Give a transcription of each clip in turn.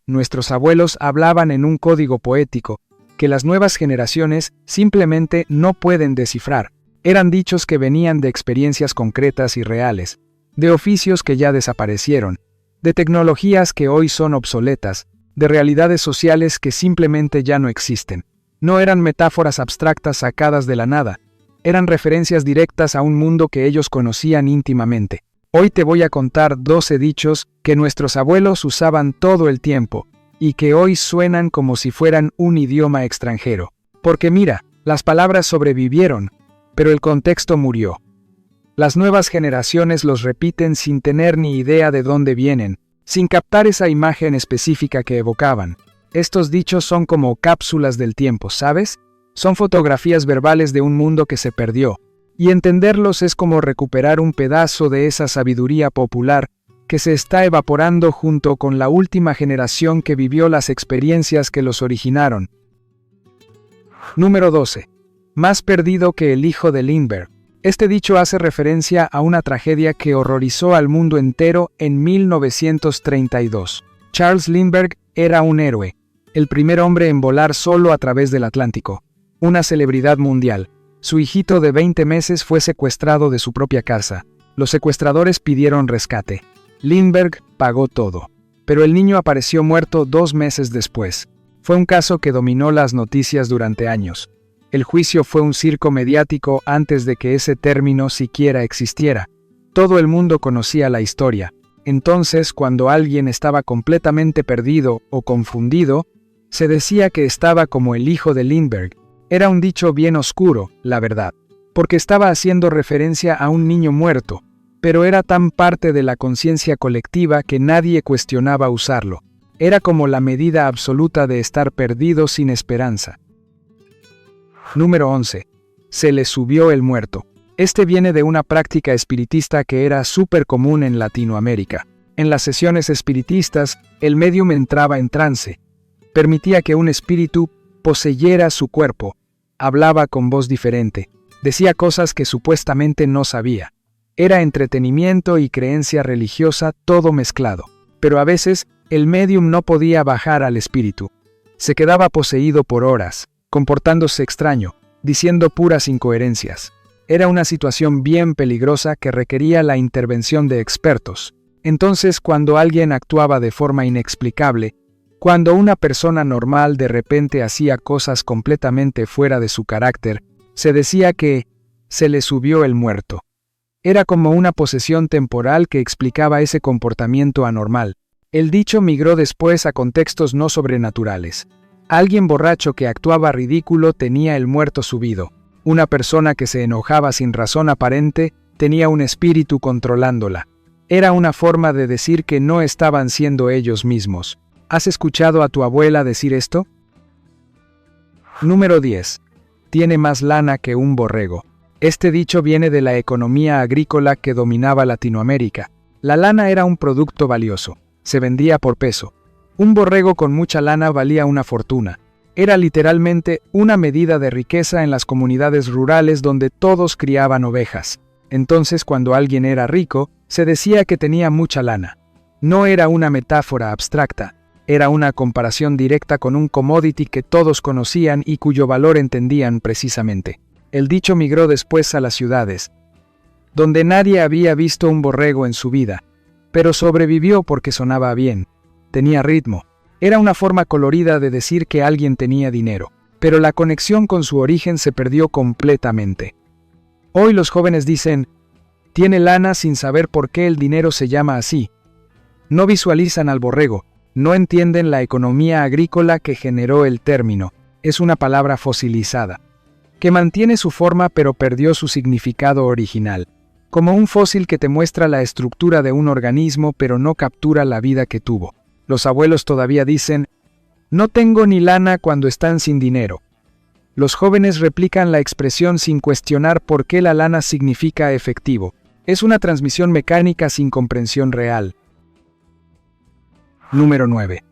nuestros abuelos hablaban en un código poético, que las nuevas generaciones simplemente no pueden descifrar. Eran dichos que venían de experiencias concretas y reales, de oficios que ya desaparecieron, de tecnologías que hoy son obsoletas, de realidades sociales que simplemente ya no existen. No eran metáforas abstractas sacadas de la nada, eran referencias directas a un mundo que ellos conocían íntimamente. Hoy te voy a contar 12 dichos que nuestros abuelos usaban todo el tiempo, y que hoy suenan como si fueran un idioma extranjero. Porque mira, las palabras sobrevivieron, pero el contexto murió. Las nuevas generaciones los repiten sin tener ni idea de dónde vienen, sin captar esa imagen específica que evocaban. Estos dichos son como cápsulas del tiempo, ¿sabes? Son fotografías verbales de un mundo que se perdió, y entenderlos es como recuperar un pedazo de esa sabiduría popular que se está evaporando junto con la última generación que vivió las experiencias que los originaron. Número 12. Más perdido que el hijo de Lindbergh. Este dicho hace referencia a una tragedia que horrorizó al mundo entero en 1932. Charles Lindbergh era un héroe, el primer hombre en volar solo a través del Atlántico, una celebridad mundial. Su hijito de 20 meses fue secuestrado de su propia casa. Los secuestradores pidieron rescate. Lindbergh pagó todo, pero el niño apareció muerto 2 meses después. Fue un caso que dominó las noticias durante años. El juicio fue un circo mediático antes de que ese término siquiera existiera. Todo el mundo conocía la historia. Entonces, cuando alguien estaba completamente perdido o confundido, se decía que estaba como el hijo de Lindbergh. Era un dicho bien oscuro, la verdad, porque estaba haciendo referencia a un niño muerto, pero era tan parte de la conciencia colectiva que nadie cuestionaba usarlo. Era como la medida absoluta de estar perdido sin esperanza. Número 11. Se le subió el muerto. Este viene de una práctica espiritista que era súper común en Latinoamérica. En las sesiones espiritistas, el médium entraba en trance. Permitía que un espíritu poseyera su cuerpo. Hablaba con voz diferente. Decía cosas que supuestamente no sabía. Era entretenimiento y creencia religiosa todo mezclado. Pero a veces, el médium no podía bajar al espíritu. Se quedaba poseído por horas, comportándose extraño, diciendo puras incoherencias. Era una situación bien peligrosa que requería la intervención de expertos. Entonces, cuando alguien actuaba de forma inexplicable, cuando una persona normal de repente hacía cosas completamente fuera de su carácter, se decía que se le subió el muerto. Era como una posesión temporal que explicaba ese comportamiento anormal. El dicho migró después a contextos no sobrenaturales. Alguien borracho que actuaba ridículo tenía el muerto subido. Una persona que se enojaba sin razón aparente tenía un espíritu controlándola. Era una forma de decir que no estaban siendo ellos mismos. ¿Has escuchado a tu abuela decir esto? Número 10. Tiene más lana que un borrego. Este dicho viene de la economía agrícola que dominaba Latinoamérica. La lana era un producto valioso. Se vendía por peso. Un borrego con mucha lana valía una fortuna. Era literalmente una medida de riqueza en las comunidades rurales donde todos criaban ovejas. Entonces, cuando alguien era rico, se decía que tenía mucha lana. No era una metáfora abstracta. Era una comparación directa con un commodity que todos conocían y cuyo valor entendían precisamente. El dicho migró después a las ciudades, donde nadie había visto un borrego en su vida, pero sobrevivió porque sonaba bien, tenía ritmo. Era una forma colorida de decir que alguien tenía dinero, pero la conexión con su origen se perdió completamente. Hoy los jóvenes dicen, tiene lana sin saber por qué el dinero se llama así. No visualizan al borrego, no entienden la economía agrícola que generó el término. Es una palabra fosilizada, que mantiene su forma pero perdió su significado original, como un fósil que te muestra la estructura de un organismo pero no captura la vida que tuvo. Los abuelos todavía dicen, no tengo ni lana cuando están sin dinero. Los jóvenes replican la expresión sin cuestionar por qué la lana significa efectivo. Es una transmisión mecánica sin comprensión real. Número 9.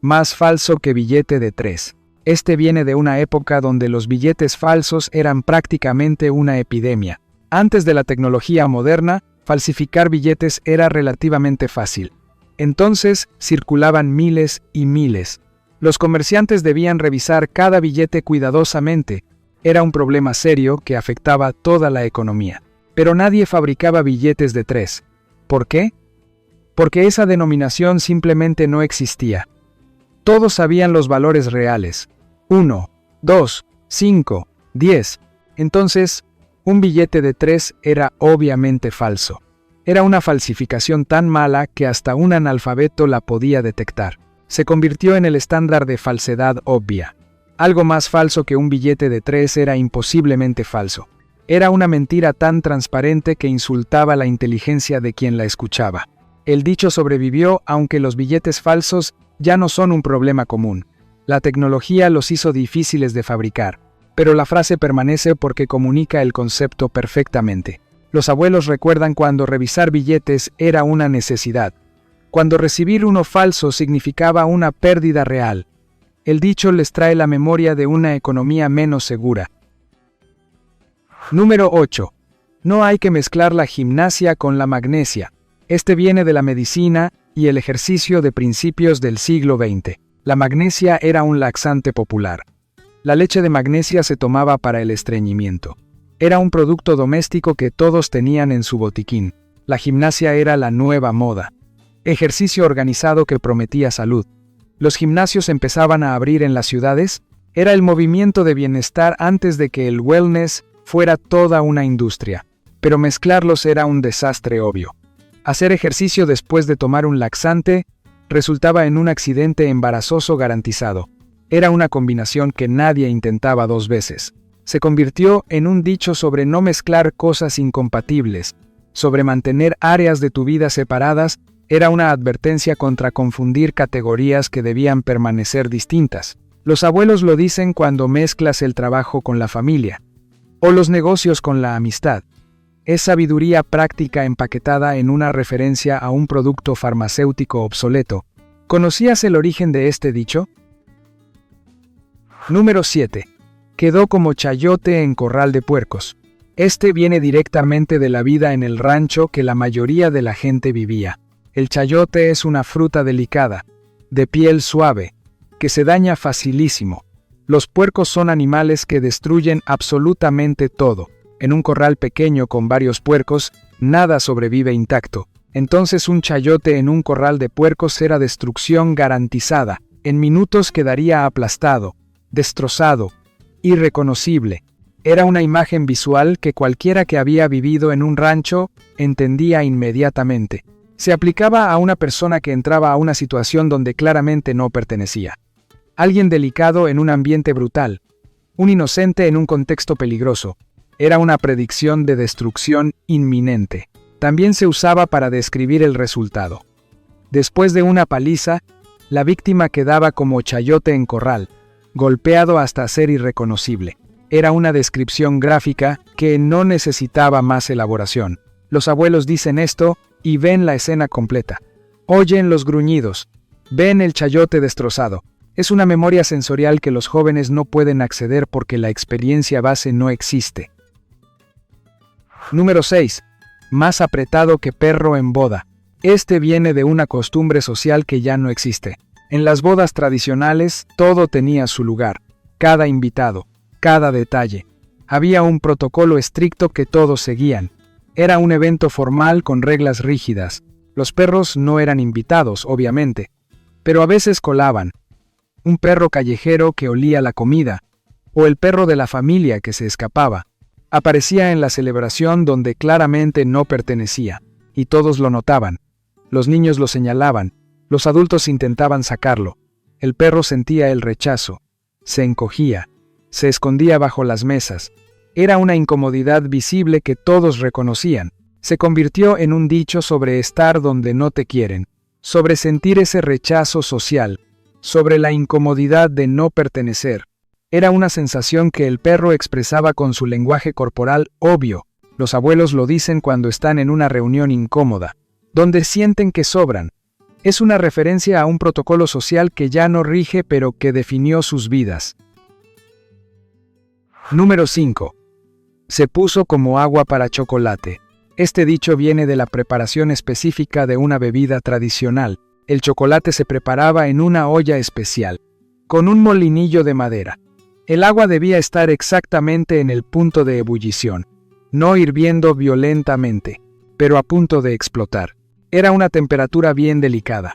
Más falso que billete de 3. Este viene de una época donde los billetes falsos eran prácticamente una epidemia. Antes de la tecnología moderna, falsificar billetes era relativamente fácil. Entonces circulaban miles y miles. Los comerciantes debían revisar cada billete cuidadosamente. Era un problema serio que afectaba toda la economía. Pero nadie fabricaba billetes de 3. ¿Por qué? Porque esa denominación simplemente no existía. Todos sabían los valores reales. 1, 2, 5, 10. Entonces, un billete de 3 era obviamente falso. Era una falsificación tan mala que hasta un analfabeto la podía detectar. Se convirtió en el estándar de falsedad obvia. Algo más falso que un billete de 3 era imposiblemente falso. Era una mentira tan transparente que insultaba la inteligencia de quien la escuchaba. El dicho sobrevivió aunque los billetes falsos ya no son un problema común. La tecnología los hizo difíciles de fabricar, pero la frase permanece porque comunica el concepto perfectamente. Los abuelos recuerdan cuando revisar billetes era una necesidad, cuando recibir uno falso significaba una pérdida real. El dicho les trae la memoria de una economía menos segura. Número 8. No hay que mezclar la gimnasia con la magnesia. Este viene de la medicina y el ejercicio de principios del siglo XX. La magnesia era un laxante popular. La leche de magnesia se tomaba para el estreñimiento. Era un producto doméstico que todos tenían en su botiquín. La gimnasia era la nueva moda. Ejercicio organizado que prometía salud. Los gimnasios empezaban a abrir en las ciudades. Era el movimiento de bienestar antes de que el wellness fuera toda una industria. Pero mezclarlos era un desastre obvio. Hacer ejercicio después de tomar un laxante resultaba en un accidente embarazoso garantizado. Era una combinación que nadie intentaba 2 veces. Se convirtió en un dicho sobre no mezclar cosas incompatibles, sobre mantener áreas de tu vida separadas. Era una advertencia contra confundir categorías que debían permanecer distintas. Los abuelos lo dicen cuando mezclas el trabajo con la familia, o los negocios con la amistad. Es sabiduría práctica empaquetada en una referencia a un producto farmacéutico obsoleto. ¿Conocías el origen de este dicho? Número 7. Quedó como chayote en corral de puercos. Este viene directamente de la vida en el rancho que la mayoría de la gente vivía. El chayote es una fruta delicada, de piel suave, que se daña facilísimo. Los puercos son animales que destruyen absolutamente todo. En un corral pequeño con varios puercos, nada sobrevive intacto. Entonces un chayote en un corral de puercos era destrucción garantizada. En minutos quedaría aplastado, destrozado, irreconocible. Era una imagen visual que cualquiera que había vivido en un rancho entendía inmediatamente. Se aplicaba a una persona que entraba a una situación donde claramente no pertenecía. Alguien delicado en un ambiente brutal. Un inocente en un contexto peligroso. Era una predicción de destrucción inminente. También se usaba para describir el resultado. Después de una paliza, la víctima quedaba como chayote en corral, golpeado hasta ser irreconocible. Era una descripción gráfica que no necesitaba más elaboración. Los abuelos dicen esto y ven la escena completa. Oyen los gruñidos. Ven el chayote destrozado. Es una memoria sensorial que los jóvenes no pueden acceder porque la experiencia base no existe. Número 6. Más apretado que perro en boda. Este viene de una costumbre social que ya no existe. En las bodas tradicionales, todo tenía su lugar. Cada invitado, cada detalle. Había un protocolo estricto que todos seguían. Era un evento formal con reglas rígidas. Los perros no eran invitados, obviamente, pero a veces colaban. Un perro callejero que olía la comida, o el perro de la familia que se escapaba. Aparecía en la celebración donde claramente no pertenecía, y todos lo notaban. Los niños lo señalaban, los adultos intentaban sacarlo. El perro sentía el rechazo, se encogía, se escondía bajo las mesas. Era una incomodidad visible que todos reconocían. Se convirtió en un dicho sobre estar donde no te quieren, sobre sentir ese rechazo social, sobre la incomodidad de no pertenecer. Era una sensación que el perro expresaba con su lenguaje corporal obvio. Los abuelos lo dicen cuando están en una reunión incómoda, donde sienten que sobran. Es una referencia a un protocolo social que ya no rige pero que definió sus vidas. Número 5. Se puso como agua para chocolate. Este dicho viene de la preparación específica de una bebida tradicional. El chocolate se preparaba en una olla especial, con un molinillo de madera. El agua debía estar exactamente en el punto de ebullición, no hirviendo violentamente, pero a punto de explotar. Era una temperatura bien delicada.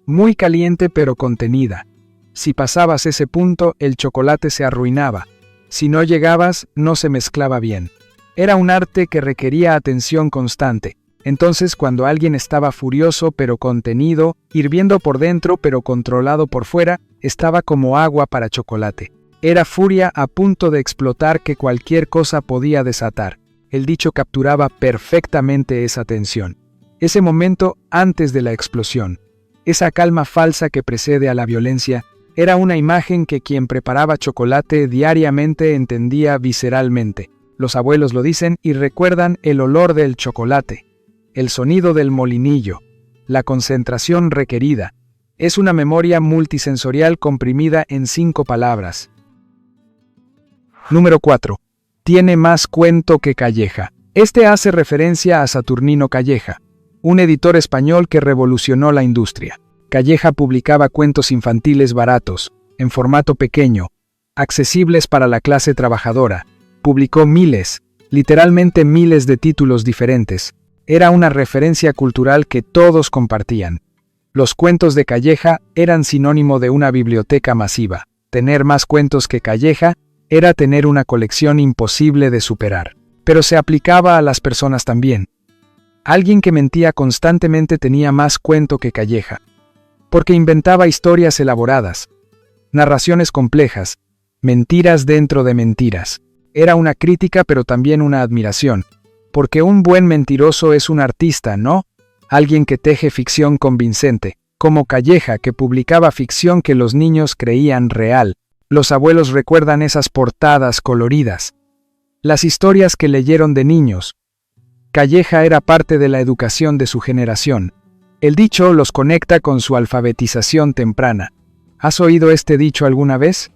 Muy caliente pero contenida. Si pasabas ese punto, el chocolate se arruinaba. Si no llegabas, no se mezclaba bien. Era un arte que requería atención constante. Entonces, cuando alguien estaba furioso pero contenido, hirviendo por dentro pero controlado por fuera, estaba como agua para chocolate. Era furia a punto de explotar que cualquier cosa podía desatar. El dicho capturaba perfectamente esa tensión. Ese momento antes de la explosión. Esa calma falsa que precede a la violencia, era una imagen que quien preparaba chocolate diariamente entendía visceralmente. Los abuelos lo dicen y recuerdan el olor del chocolate, el sonido del molinillo, la concentración requerida. Es una memoria multisensorial comprimida en 5 palabras. Número 4. Tiene más cuento que Calleja. Este hace referencia a Saturnino Calleja, un editor español que revolucionó la industria. Calleja publicaba cuentos infantiles baratos, en formato pequeño, accesibles para la clase trabajadora. Publicó miles, literalmente miles de títulos diferentes. Era una referencia cultural que todos compartían. Los cuentos de Calleja eran sinónimo de una biblioteca masiva. Tener más cuentos que Calleja era tener una colección imposible de superar. Pero se aplicaba a las personas también. Alguien que mentía constantemente tenía más cuento que Calleja, porque inventaba historias elaboradas, narraciones complejas, mentiras dentro de mentiras. Era una crítica pero también una admiración, porque un buen mentiroso es un artista, ¿no? Alguien que teje ficción convincente, como Calleja, que publicaba ficción que los niños creían real. Los abuelos recuerdan esas portadas coloridas, las historias que leyeron de niños. Calleja era parte de la educación de su generación. El dicho los conecta con su alfabetización temprana. ¿Has oído este dicho alguna vez?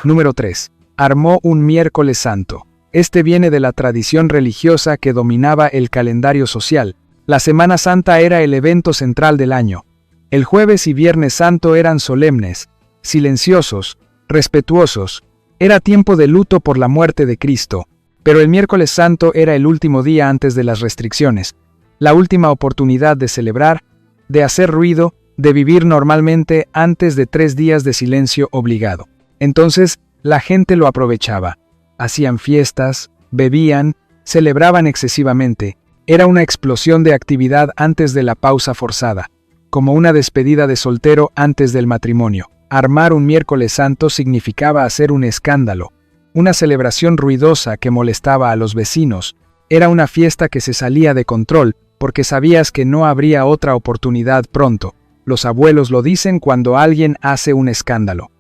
Número 3. Armó un miércoles santo. Este viene de la tradición religiosa que dominaba el calendario social. La Semana Santa era el evento central del año. El jueves y viernes santo eran solemnes, silenciosos, respetuosos. Era tiempo de luto por la muerte de Cristo. Pero el miércoles santo era el último día antes de las restricciones. La última oportunidad de celebrar, de hacer ruido, de vivir normalmente antes de 3 días de silencio obligado. Entonces, la gente lo aprovechaba. Hacían fiestas, bebían, celebraban excesivamente. Era una explosión de actividad antes de la pausa forzada, como una despedida de soltero antes del matrimonio. Armar un miércoles santo significaba hacer un escándalo, una celebración ruidosa que molestaba a los vecinos. Era una fiesta que se salía de control, porque sabías que no habría otra oportunidad pronto. Los abuelos lo dicen cuando alguien hace un escándalo.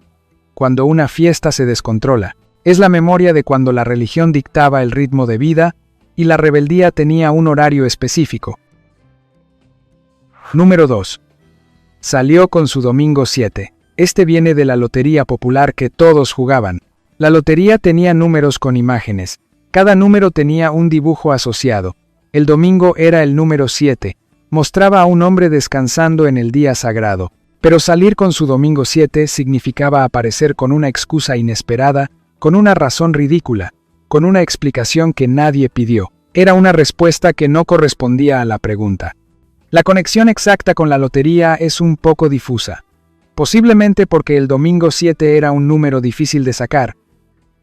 Cuando una fiesta se descontrola. Es la memoria de cuando la religión dictaba el ritmo de vida y la rebeldía tenía un horario específico. Número 2. Salió con su domingo 7. Este viene de la lotería popular que todos jugaban. La lotería tenía números con imágenes. Cada número tenía un dibujo asociado. El domingo era el número 7. Mostraba a un hombre descansando en el día sagrado. Pero salir con su domingo 7 significaba aparecer con una excusa inesperada, con una razón ridícula, con una explicación que nadie pidió. Era una respuesta que no correspondía a la pregunta. La conexión exacta con la lotería es un poco difusa. Posiblemente porque el domingo 7 era un número difícil de sacar,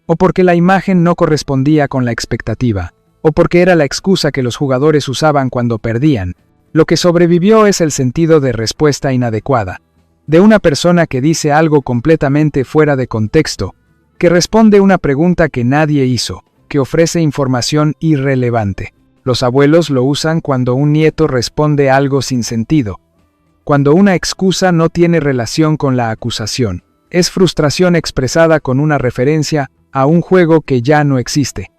o porque la imagen no correspondía con la expectativa, o porque era la excusa que los jugadores usaban cuando perdían. Lo que sobrevivió es el sentido de respuesta inadecuada, de una persona que dice algo completamente fuera de contexto, que responde una pregunta que nadie hizo, que ofrece información irrelevante. Los abuelos lo usan cuando un nieto responde algo sin sentido, cuando una excusa no tiene relación con la acusación. Es frustración expresada con una referencia a un juego que ya no existe.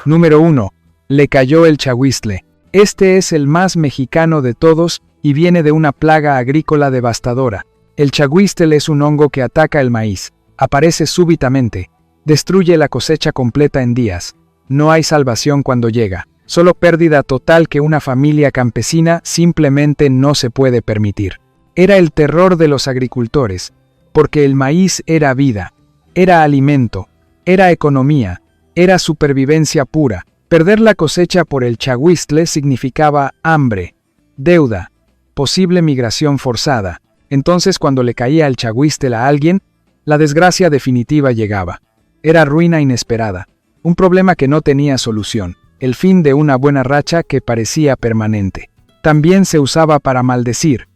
Número 1. Le cayó el chahuiztle. Este es el más mexicano de todos y viene de una plaga agrícola devastadora. El chahuiztle es un hongo que ataca el maíz. Aparece súbitamente. Destruye la cosecha completa en días. no hay salvación cuando llega, solo pérdida total que una familia campesina simplemente no se puede permitir. Era el terror de los agricultores, porque el maíz era vida, era alimento, era economía, era supervivencia pura. Perder la cosecha por el chahuistle significaba hambre, deuda, posible migración forzada. Entonces, cuando le caía el chahuistle a alguien, la desgracia definitiva llegaba. Era ruina inesperada, un problema que no tenía solución, el fin de una buena racha que parecía permanente. También se usaba para maldecir.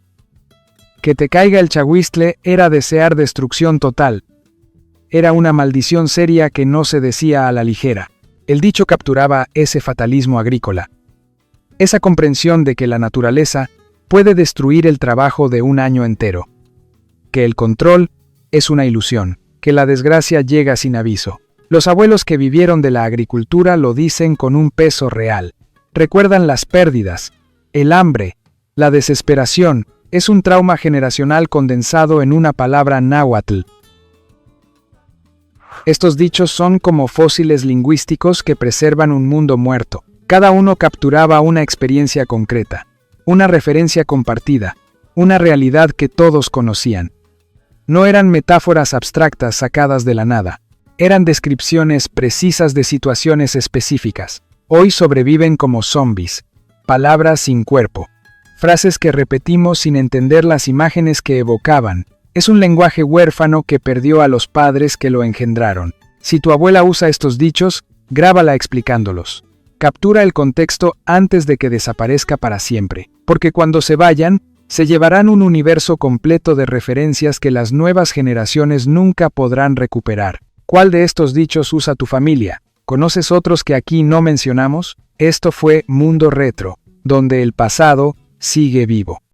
Que te caiga el chahuistle era desear destrucción total. Era una maldición seria que no se decía a la ligera. El dicho capturaba ese fatalismo agrícola. Esa comprensión de que la naturaleza puede destruir el trabajo de un año entero. Que el control es una ilusión, que la desgracia llega sin aviso. Los abuelos que vivieron de la agricultura lo dicen con un peso real. Recuerdan las pérdidas, el hambre, la desesperación. Es un trauma generacional condensado en una palabra náhuatl. Estos dichos son como fósiles lingüísticos que preservan un mundo muerto. Cada uno capturaba una experiencia concreta, una referencia compartida, una realidad que todos conocían. No eran metáforas abstractas sacadas de la nada, eran descripciones precisas de situaciones específicas. Hoy sobreviven como zombies, palabras sin cuerpo, frases que repetimos sin entender las imágenes que evocaban. Es un lenguaje huérfano que perdió a los padres que lo engendraron. Si tu abuela usa estos dichos, grábala explicándolos. Captura el contexto antes de que desaparezca para siempre, porque cuando se vayan, se llevarán un universo completo de referencias que las nuevas generaciones nunca podrán recuperar. ¿Cuál de estos dichos usa tu familia? ¿Conoces otros que aquí no mencionamos? Esto fue Mundo Retro, donde el pasado sigue vivo.